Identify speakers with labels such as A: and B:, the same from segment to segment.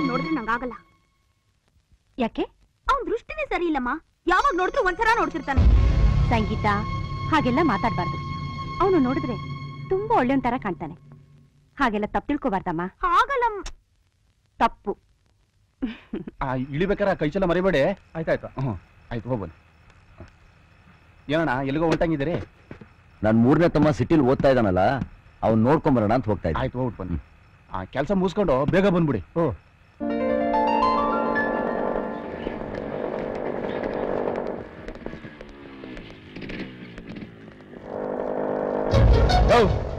A: ನೋಡಿದ್ರೆ ನಂಗಾಗಲ್ಲ.
B: ಯಾಕೆ?
A: ಅವನ್ ದೃಷ್ಟಿನೇ ಸರಿ ಇಲ್ಲಮ್ಮ. ಯಾವಾಗ ನೋಡಿದ್ರು ಒಂಥರ ನೋಡ್ತಿರ್ತಾನೆ.
B: ಸಂಗೀತ, ಹಾಗೆಲ್ಲ ಮಾತಾಡ್ಬಾರ್ದು. ಅವನು ನೋಡಿದ್ರೆ ತುಂಬಾ ಒಳ್ಳೆಯವನ್ ತರ ಕಾಣ್ತಾನೆ. ಹಾಗೆಲ್ಲ ತಪ್ಪು ತಿಳ್ಕೋಬಾರ್ದಮ್ಮ.
A: ಹಾಗಲ್ಲ,
B: ತಪ್ಪು.
C: ಇಳಿಬೇಕಾರ ಕೈಚೆಲ್ಲ ಮರಿಬೇಡಿ.
D: ಆಯ್ತಾಯ್ತು.
C: ಆಯ್ತು, ಹೋಗ್ಬನ್ನಿ. ಏನಣ್ಣ ಎಲ್ಲಿಗೋ ಹೊಂಟಂಗಿದ್ದೀರಿ?
E: ನಾನು 3ನೇ ತಮ್ಮ ಸಿಟಿಲಿ ಓದ್ತಾ ಇದ್ದಾನಲ್ಲ, ಅವ್ನು ನೋಡ್ಕೊಂಬರೋಣ ಅಂತ ಹೋಗ್ತಾ ಇದ್ದೆ.
C: ಆಯ್ತು, ಹೋಗ್ಬಿಟ್ಟು ಬನ್ನಿ. ಕೆಲಸ ಮುಗಿಸ್ಕೊಂಡು ಬೇಗ ಬಂದ್ಬಿಡಿ.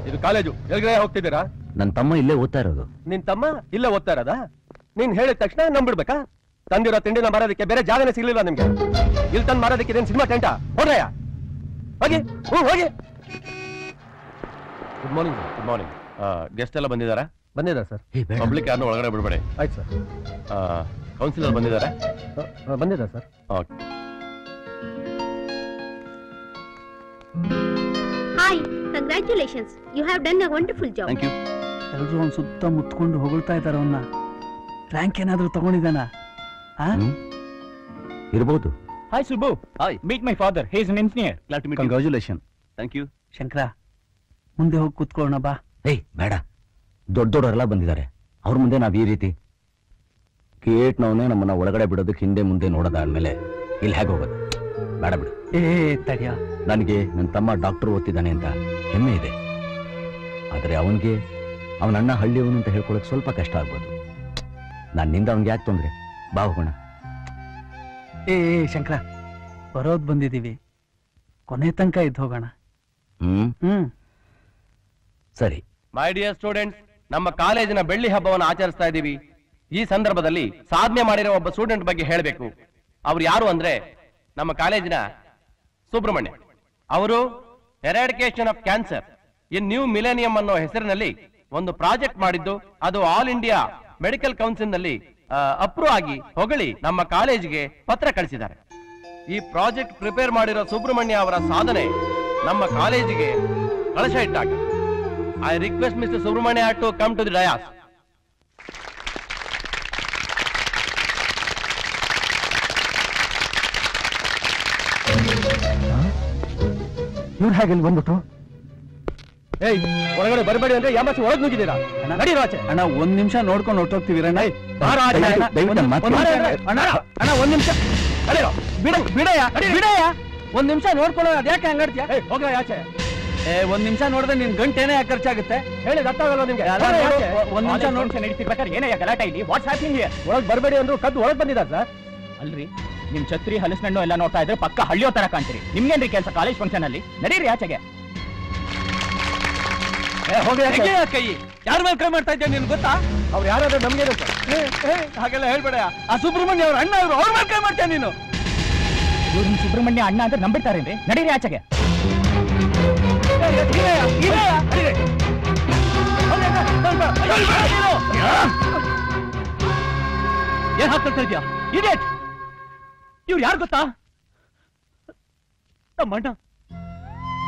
D: ಇದು ಕಾಲೇಜು, ಎಲ್ಗಡೆ ಹೋಗ್ತಿದ್ದೀರಾ?
E: ನನ್ನ ತಮ್ಮ ಇಲ್ಲೇ ಓದ್ತಾ ಇರೋದು.
D: ನಿನ್ ತಮ್ಮ ಇಲ್ಲೇ ಓದ್ತಾ ಇರೋದಾ? ನೀನ್ ಹೇಳಿದ ತಕ್ಷಣ ನಂಬಿಡ್ಬೇಕಾ? ತಂದಿರೋ ತಿಂಡಿನ ಮಾರೋದಕ್ಕೆ ಬೇರೆ ಜಾಗನೇ ಸಿಗ್ಲಿಲ್ಲ ನಿಮ್ಗೆ. ಇಲ್ಲಿ ತಂದು ಮಾರೋದಕ್ಕೆ ಇದೇನು ಸಿನಿಮಾ ಟೆಂಟಾ? ಹೊಡ್ರಯ್ಯ, ಹೋಗಿ. ಹೋಗಿ. Good morning. Good morning. Guest ಎಲ್ಲ ಬಂದಿದ್ದಾರಾ? ಬಂದಿದ್ದಾರೆ ಸರ್. ಪಬ್ಲಿಕ್ ಯಾರನ್ನೂ ಒಳಗಡೆ ಬಿಡಬೇಡಿ. ಆಯ್ತು ಸರ್. ಕೌನ್ಸಿಲರ್ ಬಂದಿದ್ದಾರೆ? ಬಂದಿದ್ದಾರೆ sir. Okay.
A: Hi, congratulations, you have done a wonderful job.
E: Thank you.
F: ಎಲ್ಲರೂ ಅವ್ನು ಸುತ್ತ ಮುತ್ಕೊಂಡು ಹೊಗಳ್ತಾ ಇದ್ದಾರೆ. ಅವನ್ನ ರ್ಯಾಂಕ್ ಏನಾದ್ರೂ ತಗೊಂಡಿದ್ದಾನ?
E: ಇರಬಹುದು.
C: Hi Subbu.
E: Hi.
C: Meet my father, he is an engineer. Glad to meet you. Congratulation.
E: Thank you.
F: Shankara, ಮುಂದೆ ಹೋಗಿ ಕೂತ್ಕೊಳ್ಳೋಣ ಬಾ.
E: ಏಯ್ ಬೇಡ, ದೊಡ್ಡವರೆಲ್ಲ ಬಂದಿದ್ದಾರೆ. ಅವ್ರ ಮುಂದೆ ನಾವ್ ಈ ರೀತಿ ಗೇಟ್ನವನೇ ನಮ್ಮನ್ನ ಒಳಗಡೆ ಬಿಡೋದಕ್ಕೆ ಹಿಂದೆ ಮುಂದೆ ನೋಡೋದಾದ್ಮೇಲೆ ಇಲ್ಲಿ ಹೇಗೆ ಹೋಗೋದು? ಬೇಡ ಬಿಡು.
F: ತಡಿಯ,
E: ನನಗೆ ನನ್ನ ತಮ್ಮ ಡಾಕ್ಟರ್ ಓದ್ತಿದ್ದಾನೆ ಅಂತ ಹೆಮ್ಮೆ ಇದೆ. ಆದರೆ ಅವನಿಗೆ ಅವನ ಅಣ್ಣ ಹಳ್ಳಿಯವನು ಅಂತ ಹೇಳ್ಕೊಳಕ್ ಸ್ವಲ್ಪ ಕಷ್ಟ ಆಗ್ಬೋದು. ನನ್ನಿಂದ ಅವನಿಗೆ ಯಾಕೆ ತೊಂದ್ರೆ? ಬಾ ಹೋಗೋಣ.
F: ಶಂಕರ, ಬರೋದ್ ಬಂದಿದ್ದೀವಿ, ಕೊನೆ ತನಕ ಇದ್ದು ಹೋಗೋಣ.
E: ಸರಿ.
D: ಮೈ ಡಿಯರ್ ಸ್ಟೂಡೆಂಟ್ಸ್, ನಮ್ಮ ಕಾಲೇಜಿನ ಬೆಳ್ಳಿ ಹಬ್ಬವನ್ನು ಆಚರಿಸ್ತಾ ಇದ್ದೀವಿ. ಈ ಸಂದರ್ಭದಲ್ಲಿ ಸಾಧನೆ ಮಾಡಿರೋ ಒಬ್ಬ ಸ್ಟೂಡೆಂಟ್ ಬಗ್ಗೆ ಹೇಳಬೇಕು. ಅವ್ರು ಯಾರು ಅಂದ್ರೆ ನಮ್ಮ ಕಾಲೇಜಿನ ಸುಬ್ರಹ್ಮಣ್ಯ. ಅವರು eradication of cancer in new millennium ಅನ್ನೋ ಹೆಸರಿನಲ್ಲಿ ಒಂದು ಪ್ರಾಜೆಕ್ಟ್ ಮಾಡಿದ್ದು, ಅದು ಆಲ್ ಇಂಡಿಯಾ ಮೆಡಿಕಲ್ ಕೌನ್ಸಿಲ್ ನಲ್ಲಿ ಅಪ್ರೂವ್ ಆಗಿ ಹೊಗಳಿ ನಮ್ಮ ಕಾಲೇಜಿಗೆ ಪತ್ರ ಕಳಿಸಿದ್ದಾರೆ. ಈ ಪ್ರಾಜೆಕ್ಟ್ ಪ್ರಿಪೇರ್ ಮಾಡಿರೋ ಸುಬ್ರಹ್ಮಣ್ಯ ಅವರ ಸಾಧನೆ ನಮ್ಮ ಕಾಲೇಜಿಗೆ ಕಳಶ ಇಟ್ಟಾಗ. I request Mr. Subramania to come to the dais.
F: ಇವ್ರು ಹೇಗೆ ಇಲ್ಲಿ ಬಂದ್ಬಿಟ್ಟು?
D: ಏಯ್, ಒಳಗಡೆ ಬರಬೇಡಿ ಅಂದ್ರೆ ಯಾಮಾಸಿ ಒಳಗೆ ನುಗ್ಗಿದ್ದೀರಾ? ನಡೀರೋ ಆಚೆ.
F: ಅಣ್ಣ, 1 ನಿಮಿಷ ನೋಡ್ಕೊಂಡು ಹೊರಟೋಗ್ತೀವಿ.
D: ಅಣ್ಣ, ಒಂದ್ ನಿಮಿಷ ಬಿಡಯ್ಯ.
F: 1 ನಿಮಿಷ ನೋಡ್ಕೊಳ್ಳೋ, ಅದ್ಯಾಕೆ ಹಂಗಾಡ್ತೀಯ?
D: ಹೋಗ ಆಚೆ.
F: 1 ನಿಮಿಷ ನೋಡಿದ್ರೆ ನಿನ್ ಗಂಟೇನೇ ಯಾಕೆ ಖರ್ಚಾಗುತ್ತೆ?
D: ಹೇಳಿದ ಅರ್ಥ ಆಗಲ್ಲ ನಿಮ್ಗೆ?
F: 1 ನಿಮಿಷ ನೋಡ್ಕೊಂಡು ನಡೀತಿರ್ಬೇಕಾದ್ರೆ ಏನೇ ಗಲಾಟೆ ಇಲ್ಲಿ? What's happening here?
D: ಒಳಗೆ ಬರಬೇಡಿ ಅಂದ್ರು ಕದ್ದು ಒಳಗೆ ಬಂದಿದ್ದಾರೆ ಸರ್.
F: ಅಲ್ರಿ, ನಿಮ್ ಛತ್ರಿ ಹಲಸಿನಣ್ಣು ಎಲ್ಲ ನೋಡ್ತಾ ಇದ್ರೆ ಪಕ್ಕ ಹಳ್ಳಿಯೋ ತರ ಕಾಣ್ತೀರಿ. ನಿಮ್ಗೇನ್ರಿ ಕೆಲಸ ಕಾಲೇಜ್ ಫಂಕ್ಷನ್ ಅಲ್ಲಿ? ನಡೀರಿ ಆಚೆಗೆ.
D: ಹೋಗಿ
F: ಕೈ ಯಾರ ಮೇಲೆ ಕೈ ಮಾಡ್ತಾ ಇದ್ದೆ ನಿನ್ ಗೊತ್ತಾ?
D: ಅವ್ರು ಯಾರಾದ್ರೂ ನಮ್ಗೆ
F: ಹಾಗೆಲ್ಲ ಹೇಳ್ಬೇಡ. ಆ ಸುಬ್ರಹ್ಮಣ್ಯ ಅವ್ರ ಅಣ್ಣ ಅವ್ರು, ಅವ್ರ ಮೇಲೆ ಕೈ ಮಾಡ್ತೇನೆ ನೀನು. ಇವ್ರು ಸುಬ್ರಹ್ಮಣ್ಯ ಅಣ್ಣ ಅಂದ್ರೆ ನಂಬಿಡ್ತಾರೇನ್ರಿ? ನಡೀರಿ ಆಚೆಗೆ. ಏನ್ ಹಾಕ್ತಾ ಇದೆಯಾ? ಇಡಿಯಟ್! ಇವ್ರು ಯಾರು ಗೊತ್ತಾ? ನಮ್ಮಣ್ಣ.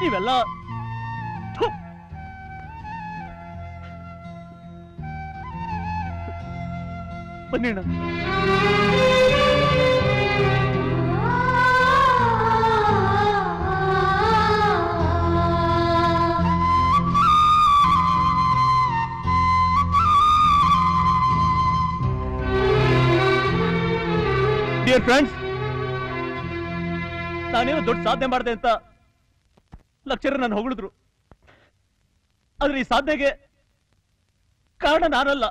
F: ನೀವೆಲ್ಲ ಬನ್ನಿಣ್ಣ. ಡಿಯರ್ ಫ್ರೆಂಡ್ಸ್, ನಾನೇನು ದೊಡ್ಡ ಸಾಧನೆ ಮಾಡಿದೆ ಅಂತ ಲೆಕ್ಚರರ್ ನನ್ನ ಹೊಗಳಿದ್ರು. ಆದ್ರೆ ಈ ಸಾಧನೆಗೆ ಕಾರಣ ನಾನಲ್ಲ,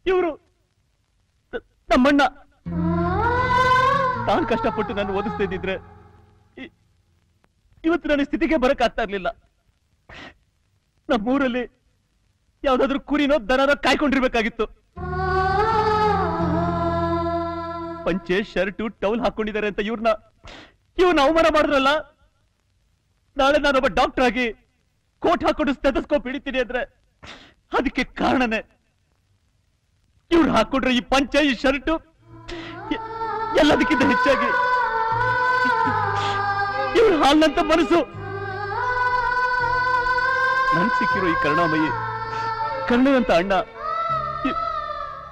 F: ಇವರು ನಮ್ಮಣ್ಣ. ತಾನು ಕಷ್ಟಪಟ್ಟು ನಾನು ಓದಿಸ್ತಾ ಇದ್ದಿದ್ರೆ ಇವತ್ತು ನನ್ನ ಸ್ಥಿತಿಗೆ ಬರಕ್ಕಾಗ್ತಾ ಇರ್ಲಿಲ್ಲ. ನಮ್ಮೂರಲ್ಲಿ ಯಾವ್ದಾದ್ರು ಕುರಿನೋ ದನನೋ ಕಾಯ್ಕೊಂಡಿರ್ಬೇಕಾಗಿತ್ತು. ಪಂಚೆ ಶರ್ಟು ಟೌಲ್ ಹಾಕೊಂಡಿದ್ದಾರೆ ಅಂತ ಇವ್ರನ್ನ ಅವಮಾನ ಮಾಡಿದ್ರಲ್ಲ. ನಾಳೆ ನಾನೊಬ್ಬ ಡಾಕ್ಟರ್ ಆಗಿ ಕೋಟ್ ಹಾಕೊಂಡು ಸ್ಟೆಥೋಸ್ಕೋಪ್ ಹಿಡಿತೀನಿ ಅಂದ್ರೆ ಅದಕ್ಕೆ ಕಾರಣನೇ ಇವ್ರು ಹಾಕೊಂಡ್ರೆ ಈ ಪಂಚೆ ಈ ಶರ್ಟು ಎಲ್ಲದಕ್ಕಿಂತ ಹೆಚ್ಚಾಗಿ ಇವ್ರ ಹಾಲ್ನಂತ ಮನಸ್ಸು. ನನ್ ಸಿಕ್ಕಿರೋ ಈ ಕರುಣಾಮಯಿ ಕರ್ಣನಂತ ಅಣ್ಣ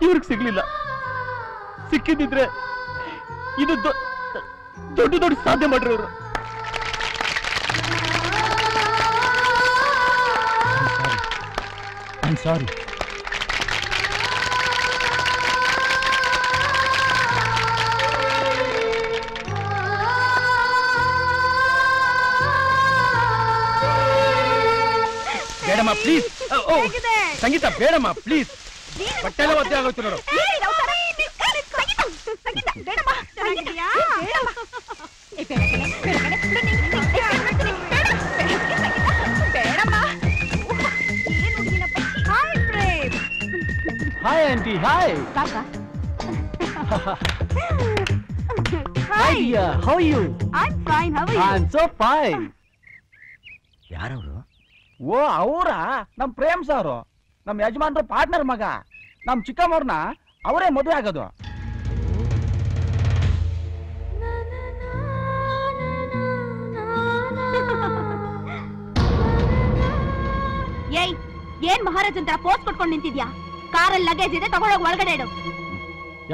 F: ಇವ್ರಿಗೆ ಸಿಗ್ಲಿಲ್ಲ. ಸಿಕ್ಕಿದ್ದಿದ್ರೆ ಇದು ದೊಡ್ಡ ದೊಡ್ಡ ಸಾಧನೆ ಮಾಡಿರೋರು. I am sorry. ಬೇಡಮ್ಮ ಪ್ಲೀಸ್. ಸಂಗೀತ ಬೇಡಮ್ಮ ಪ್ಲೀಸ್. ಬಟ್ಟೆ ಎಲ್ಲ ಒದ್ದೆ ಆಗೋಯ್ತು ನೋಡು. Hi aunty. Hi. Hi dear, how are you?
B: I'm fine. How are you?
F: I'm so fine.
E: ಯಾರವರು?
C: ಓ ಅವರ ನಮ್ ಪ್ರೇಮ್ ಸಾರು, ನಮ್ ಯಜಮಾನ್ರ ಪಾರ್ಟ್ನರ್ ಮಗ. ನಮ್ ಚಿಕ್ಕಮ್ಮವ್ರನ್ನ ಅವರೇ ಮದುವೆ ಆಗೋದು.
B: ಏಯ್, ಏನ್ ಮಹಾರಾಜ್ ಅಂತ ಪೋಸ್ಟ್ ಕೊಟ್ಕೊಂಡು ನಿಂತಿದ್ಯಾ? ಕಾರಲ್ಲಿ ಲಗೇಜ್ ಇದೆ, ತಗೊಂಡೋಗಿ ಒಳಗಡೆ ಇಡು.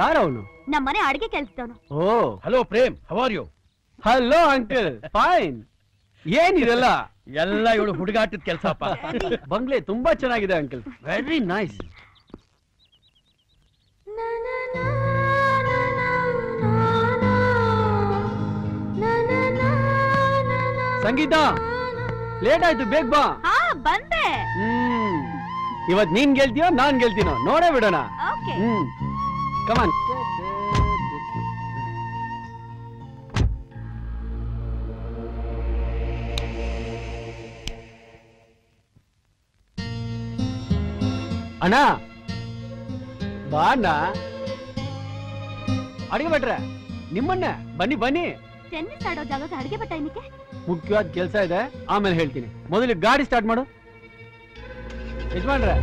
F: ಯಾರವನು?
B: ನಮ್ಮನೆ ಅಡಿಗೆ ಕೆಲ್ಸದವನು.
F: Oh hello Prem, how are you? Hello uncle, fine. ಏನಿದೆಲ್ಲ? ಎಲ್ಲ ಇವಳು ಹುಡುಗಾಟದ ಕೆಲಸಪ್ಪ. ಬಂಗ್ಲೆ ತುಂಬಾ ಚೆನ್ನಾಗಿದೆ uncle, very nice. Sangeetha, late ಆಯ್ತು, ಬೇಗ ಬಾ.
B: ಹಾ ಬಂದೆ.
F: ಇವತ್ ನೀನ್ ಗೆಲ್ತೀಯೋ ನಾನ್ ಗೆಲ್ತೀನೋ ನೋಡೇ ಬಿಡೋಣ.
B: ಓಕೆ.
F: ಕಮಾನ್. ಅಣ್ಣ ಬಾ ಅಣ್ಣ. ಅಡಿಗೆ ಭಟ್ರೆ ನಿಮ್ಮಣ್ಣ, ಬನ್ನಿ ಬನ್ನಿ.
B: ಟೆನ್ನಿಸ್ ಆಡೋ ಜಾಗಕ್ಕೆ ಅಡಿಗೆ ಭಟ್ಟ ಏನಕ್ಕೆ?
F: ಮುಖ್ಯವಾದ ಕೆಲಸ ಇದೆ, ಆಮೇಲೆ ಹೇಳ್ತೀನಿ. ಮೊದಲು ಗಾಡಿ ಸ್ಟಾರ್ಟ್ ಮಾಡು. ಯಜಮಾನ್ರೆ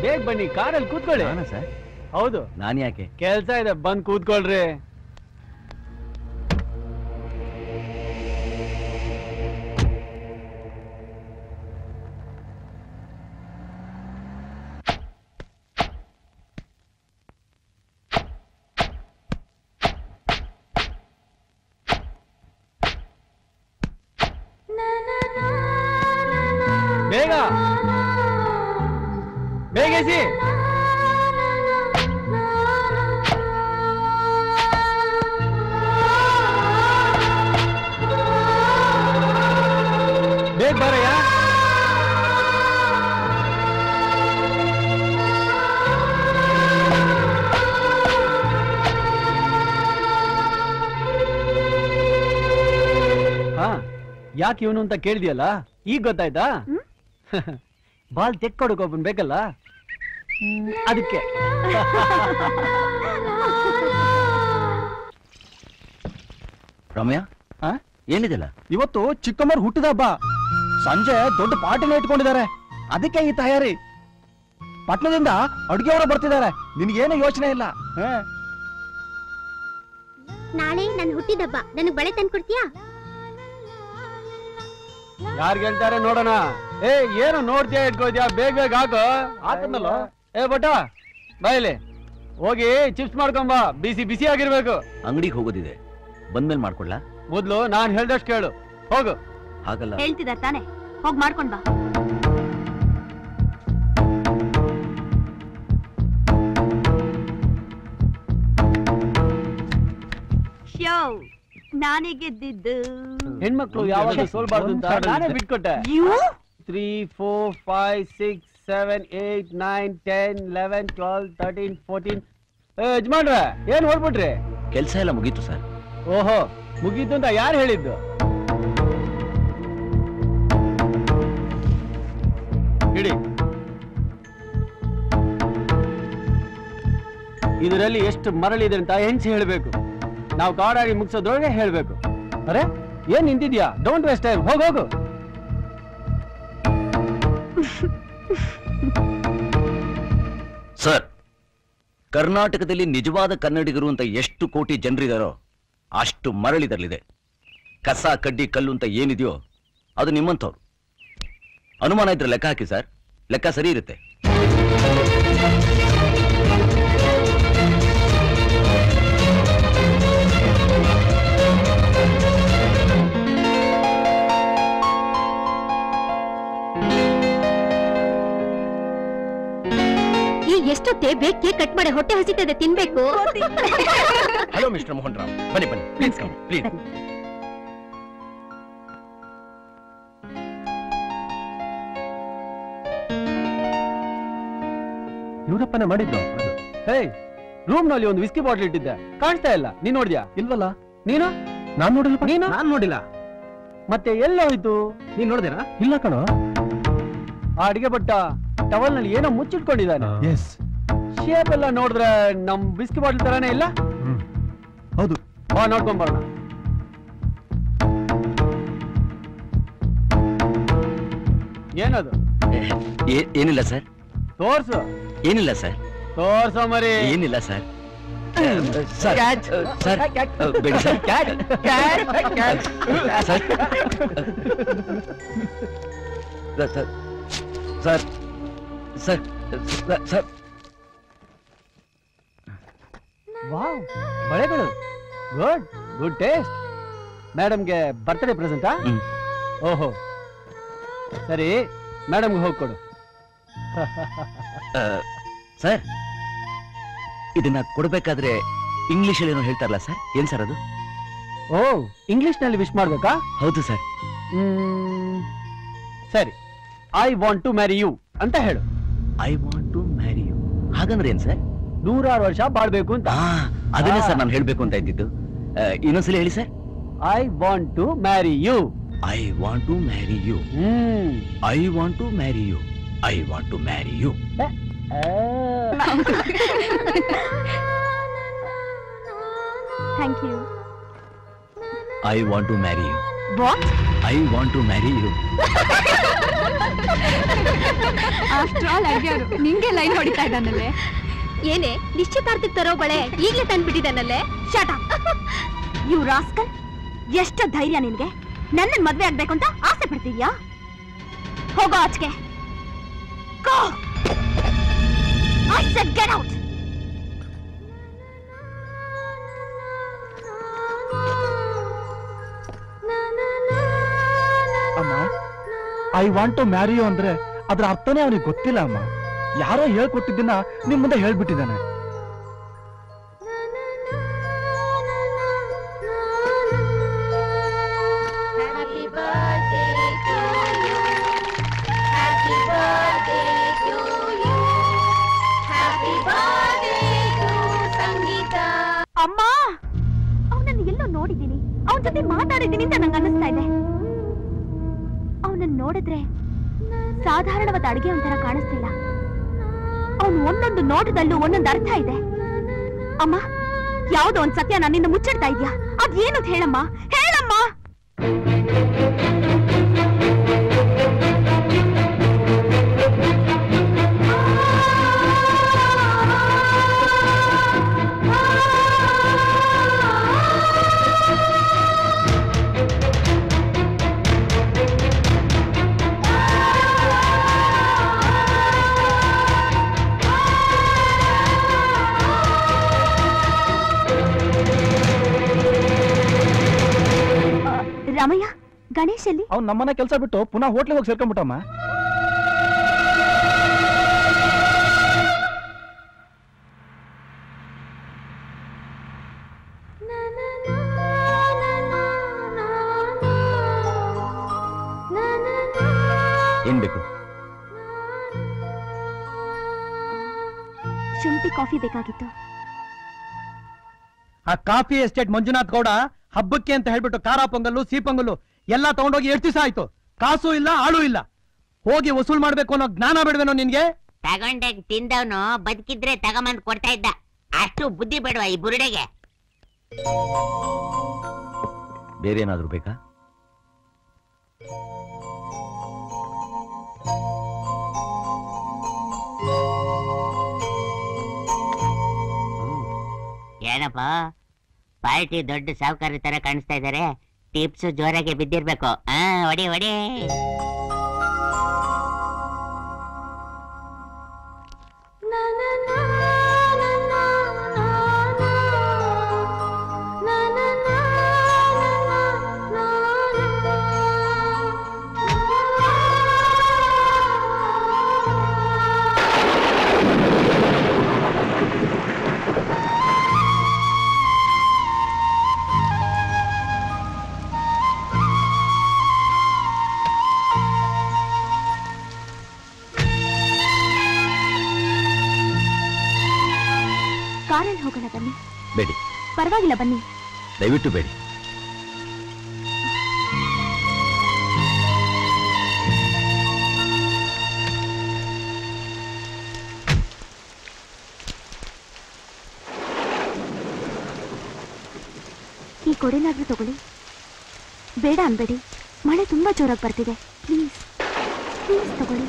F: ಬೇಗ ಬನ್ನಿ, ಕಾರಲ್ಲಿ ಕೂತ್ಕೊಳ್ಳಿ.
E: ಸರ್?
F: ಹೌದು.
E: ನಾನು ಯಾಕೆ?
F: ಕೆಲಸ ಇದೆ, ಬಂದ್ ಕೂತ್ಕೊಳ್ರಿ. ಬೇಗ ಬೇಗೇಸಿ. ಬೇಗ ಬರಯ್ಯ. ಹಾ, ಯಾಕೆ ಇವನು ಅಂತ ಕೇಳಿದ್ಯಲ್ಲ, ಈಗ ಗೊತ್ತಾಯ್ತಾ? ಬಾಲ್ ತೆಕ್ಕೊಡಕ್ ಒಬ್ಬನ್ ಬೇಕಲ್ಲ, ಅದಕ್ಕೆ.
E: ರಮ್ಯಾ, ಏನಿದೆಲ್ಲ?
C: ಇವತ್ತು ಚಿಕ್ಕಮ್ಮರ್ ಹುಟ್ಟಿದ ಹಬ್ಬ. ಸಂಜೆ ದೊಡ್ಡ ಪಾರ್ಟಿನ ಇಟ್ಕೊಂಡಿದ್ದಾರೆ, ಅದಕ್ಕೆ ಈ ತಯಾರಿ. ಪಟ್ಟಣದಿಂದ ಅಡುಗೆಯವರು ಬರ್ತಿದ್ದಾರೆ, ನಿನ್ಗೇನು ಯೋಚನೆ ಇಲ್ಲ.
A: ನಾಳೆ ನನ್ನ ಹುಟ್ಟಿದಬ್ಬ, ನನಗೆ ಬಳೆ ತಂದ್ಕೊಡ್ತೀಯಾ?
F: ಯಾರು ಗೆಲ್ತಾರೆ ನೋಡೋಣ. ಏ ಏನು ನೋಡ್ತೀಯ, ಇಟ್ಕೋದ್ಯಾ? ಬೇಗ ಬೇಗ ಹಾಕು. ಆತನಲ್ಲ. ಏ ಬಟ್ಟ ಬಾಯಲ್ಲಿ ಹೋಗಿ ಚಿಪ್ಸ್ ಮಾಡ್ಕೊಂಬ, ಬಿಸಿ ಬಿಸಿ ಆಗಿರ್ಬೇಕು.
E: ಅಂಗಡಿಗೆ ಹೋಗೋದಿದೆ, ಬಂದ್ಮೇಲೆ ಮಾಡ್ಕೊಡ್ಲಾ?
F: ಮೊದ್ಲು ನಾನ್ ಹೇಳ್ದಷ್ಟು ಕೇಳು, ಹೋಗು.
E: ಹಾಗಲ್ಲ.
B: ಹೇಳ್ತಿದಾರೆ ತಾನೆ, ಹೋಗ್ ಮಾಡ್ಕೊಂಡ್ ಬಾ. ಶೋ, ನಾನೇ ಗೆದ್ದಿದ್ದು.
F: ಹೆಣ್ಮಕ್ಳು ಯಾವಾಗ ಸೋಲ್ಬಾರ್ದು ಅಂತ ನಾನೇ ಬಿಟ್ಕೊಟ್ಟೆ. 3, 4, 5, 6, 7, 8, 9, 10, 11, 12, 13, 14. ಯಜಮಾನ್ರ ಏನ್ ಹೊಡ್ಬಿಟ್ರಿ?
E: ಕೆಲಸ ಎಲ್ಲ ಮುಗೀತು ಸರ್.
F: ಓಹೋ, ಮುಗೀತು ಅಂತ ಯಾರು ಹೇಳಿದ್ದು? ಇಡಿ. ಇದರಲ್ಲಿ ಎಷ್ಟು ಮರಳಿದೆ ಅಂತ ಹೆಂಚಿ ಹೇಳ್ಬೇಕು. ನಾವು ಕಾಡಾಡಿ ಮುಗಿಸೋದ್ರೊಳಗೆ ಹೇಳ್ಬೇಕು. ಅರೆ ಏನ್ ನಿಂತಿದ್ಯಾ? ಡೋಂಟ್ ವೇಸ್ಟ್ ಟೈಮ್, ಹೋಗು.
E: ಸರ್, ಕರ್ನಾಟಕದಲ್ಲಿ ನಿಜವಾದ ಕನ್ನಡಿಗರು ಅಂತ ಎಷ್ಟು ಕೋಟಿ ಜನರಿದಾರೋ ಅಷ್ಟು ಮರಳಿದರಲಿದೆ. ಕಸ ಕಡ್ಡಿ ಕಲ್ಲು ಅಂತ ಏನಿದೆಯೋ ಅದು ನಿಮ್ಮಂಥವ್ರು. ಅನುಮಾನ ಇದ್ರೆ ಲೆಕ್ಕ ಹಾಕಿ ಸರ್, ಲೆಕ್ಕ ಸರಿ ಇರುತ್ತೆ.
A: ಎಷ್ಟೊತ್ತೆ ಬೇಗ ಕೇಕ್ ಕಟ್ ಮಾಡಿ ಹೊಟ್ಟೆ ಹಸಿತದೆ, ತಿನ್ಬೇಕು.
D: ಹಲೋ ಮಿಸ್ಟರ್ ಮೋಹನ್ ರಾವ್, ಬನ್ನಿ ಪ್ಲೀಸ್ ಕಮ್ ಪ್ಲೀಸ್.
F: ಇವರಪ್ಪನೇ ಮಾಡಿದ್ದು. ಹೇ, ರೂಮ್ ನಲ್ಲಿ ಒಂದು ವಿಸ್ಕಿ ಬಾಟಲ್ ಇಟ್ಟಿದ್ದೆ, ಕಾಣಿಸ್ತಾ ಇಲ್ಲ. ನೀನ್ ನೋಡಿದ್ಯಾ?
C: ಇಲ್ವಲ್ಲ.
F: ನೀನು?
C: ನಾನ್ ನೋಡಿಲ್ಲ.
F: ನೀನು?
C: ನಾನ್ ನೋಡಿಲ್ಲ.
F: ಮತ್ತೆ ಎಲ್ಲ ಹೋಯ್ತು?
C: ನೀನ್ ನೋಡಿದೇನಾ?
F: ಇಲ್ಲ ಕಣೋ. ಆ ಅಡಿಗೆ ಭಟ್ಟ ಟವಲ್ ನಲ್ಲಿ ಏನೋ ಮುಚ್ಚಿಟ್ಕೊಂಡಿದ್ದಾನೆ.
C: ಎಸ್.
F: ಶೇಪ್ ಎಲ್ಲ ನೋಡಿದ್ರೆ ನಮ್ ಬಿಸ್ಕಿ ಬಾಟಲ್ ತರಾನೇ ಇಲ್ಲ.
C: ಹೌದು.
F: ಬಾ ನೋಡ್ಕೊಂಡ್ ಬರೋಣ. ಏನದು?
E: ಏನಿಲ್ಲ ಸರ್.
F: ತೋರ್ಸು.
E: ಏನಿಲ್ಲ ಸರ್.
F: ತೋರ್ಸೋ ಮರಿ.
E: ಏನಿಲ್ಲ ಸರ್. ಸರ್ ಬೇಡಿ sir. Sir sir sir
F: wow, ಬಳೆಗಳು. Good good taste. ಮೇಡಮ್ಗೆ ಬರ್ತ್ಡೇ ಪ್ರೆಸೆಂಟಾ? ಓಹೋ, ಸರಿ, ಮೇಡಮ್ಗೆ ಹೋಗಿ ಕೊಡು.
E: ಸರ್, ಇದನ್ನ ಕೊಡ್ಬೇಕಾದ್ರೆ ಇಂಗ್ಲಿಷ್ ಅಲ್ಲಿ ಏನೋ ಹೇಳ್ತಾರಲ್ಲ ಸರ್, ಏನ್ ಸರ್ ಅದು?
F: ಓ, ಇಂಗ್ಲಿಷ್ ನಲ್ಲಿ ವಿಶ್ ಮಾಡ್ಬೇಕಾ?
E: ಹೌದು ಸರ್.
F: ಸರಿ, I want to marry you ಅಂತ ಹೇಳು.
E: I want to marry you ಹಾಗಂದ್ರೆ ಏನ್ ಸರ್?
F: 106 ವರ್ಷ ಬಾಳ್ಬೇಕು ಅಂತ.
E: ಅದನ್ನೇ ಸರ್ ನಾನು ಹೇಳ್ಬೇಕು ಅಂತ ಇದ್ದಿದ್ದು. ಇನ್ನೊಂದ್ಸಲ ಹೇಳಿ sir.
F: I want to marry you.
E: I want to marry you. I want to marry you. I want to marry you.
B: Thank you.
E: I want to marry you.
B: What?
E: I want to marry you.
B: After all ಅಡ್ಯಾರು ನಿಂಗೆ line ಹೊಡಿತಾ ಇದ್ದಾನಲ್ಲೇ.
A: ಏನೇ ನಿಶ್ಚಿತಾರ್ಥಕ್ಕೆ ತರೋ ಬಳೆ ಈಗಲೇ ತಂದ್ಬಿಟ್ಟಿದ್ದಾನಲ್ಲೇ.
B: Shut up you rascal. ಎಷ್ಟು ಧೈರ್ಯ ನಿನ್ಗೆ? ನನ್ನ ಮದ್ವೆ ಆಗ್ಬೇಕು ಅಂತ ಆಸೆ ಪಡ್ತಿದ್ಯಾ? ಹೋಗೋ ಆಚೆಗೆ. Go. I said get out.
C: ಅಮ್ಮ, I want to marry you ಅಂದ್ರೆ ಅದ್ರ ಅರ್ಥನೇ ಅವನಿಗೆ ಗೊತ್ತಿಲ್ಲ ಅಮ್ಮ. ಯಾರೋ ಹೇಳ್ಕೊಟ್ಟಿದ್ದನ್ನ ನಿಮ್ ಮುಂದೆ ಹೇಳ್ಬಿಟ್ಟಿದ್ದಾನೆ.
B: ಅಮ್ಮ, ಅವನನ್ನು ಎಲ್ಲೋ ನೋಡಿದ್ದೀನಿ, ಅವನ ಜೊತೆ ಮಾತಾಡಿದ್ದೀನಿ ಅಂತ ನಂಗೆ ಅನ್ನಿಸ್ತಾ ಇದೆ. ಅವನನ್ನು ನೋಡಿದ್ರೆ ಸಾಧಾರಣವಾದ ಅಡಿಗೆ ಒಂಥರ ಕಾಣಿಸ್ತಿಲ್ಲ. ಅವನು ಒಂದೊಂದು ನೋಟದಲ್ಲೂ ಒಂದೊಂದು ಅರ್ಥ ಇದೆ. ಅಮ್ಮ, ಯಾವುದೋ ಒಂದ್ ಸತ್ಯ ನನ್ನಿಂದ ಮುಚ್ಚಿಡ್ತಾ ಇದ್ಯಾ? ಅದೇನು ಹೇಳಮ್ಮ, ಹೇಳಮ್ಮ. ರಾಮಯ್ಯ, ಗಣೇಶ್ ಅಲ್ಲಿ?
C: ಅವ್ನು ನಮ್ಮನೆ ಕೆಲಸ ಬಿಟ್ಟು ಪುನಃ ಹೋಟ್ಲಿಗೆ ಹೋಗಿ ಸೇರ್ಕೊಂಡ್ಬಿಟ್ಟಮ್ಮ.
E: ಏನ್ ಬೇಕು?
B: ಶುಂಠಿ ಕಾಫಿ ಬೇಕಾಗಿತ್ತು.
F: ಆ ಕಾಫಿ ಎಸ್ಟೇಟ್ ಮಂಜುನಾಥ್ ಗೌಡ ಹಬ್ಬಕ್ಕೆ ಅಂತ ಹೇಳ್ಬಿಟ್ಟು ಖಾರ ಪೊಂಗಲ್ಲು ಸಿಹಿ ಪೊಂಗಲ್ಲು ಎಲ್ಲ ತಗೊಂಡೋಗಿ 8 ದಿವಸ ಆಯ್ತು. ಕಾಸು ಇಲ್ಲ, ಆಳು ಇಲ್ಲ. ಹೋಗಿ ವಸೂಲ್ ಮಾಡ್ಬೇಕು ಅನ್ನೋ ಜ್ಞಾನ ಬೇಡವೇನೋ ನಿನ್ಗೆ?
G: ತಗೊಂಡಾಗ ತಿಂದವನು ಬದುಕಿದ್ರೆ ತಗೊಂಬಂದ್ ಕೊಡ್ತಾ ಇದ್ದ. ಅಷ್ಟು ಬುದ್ಧಿ ಬೇಡವಾ ಈ ಬುರುಡೆಗೆ?
E: ಬೇರೆ ಏನಾದರೂ ಬೇಕಾ?
G: ಏನಪ್ಪ ಪಾರ್ಟಿ ದೊಡ್ಡ ಸಾಹುಕಾರಿ ತರ ಕಾಣಿಸ್ತಾ ಇದ್ದಾರೆ. ಟಿಪ್ಸ್ ಜೋರಾಗಿ ಬಿದ್ದಿರ್ಬೇಕು. ಹೊಡಿ ಹೊಡಿ.
B: ಕಾರಲ್ಲಿ ಹೋಗೋಣ ಬನ್ನಿ.
E: ಬೇಡಿ.
B: ಪರವಾಗಿಲ್ಲ ಬನ್ನಿ.
E: ದಯವಿಟ್ಟು ಬೇಡಿ.
B: ಈ ಕೊಡೆನಾದ್ರೂ ತಗೊಳ್ಳಿ. ಬೇಡ ಅನ್ಬೇಡಿ, ಮಳೆ ತುಂಬಾ ಜೋರಾಗಿ ಬರ್ತಿದೆ. ಪ್ಲೀಸ್ ಪ್ಲೀಸ್ ತಗೊಳ್ಳಿ.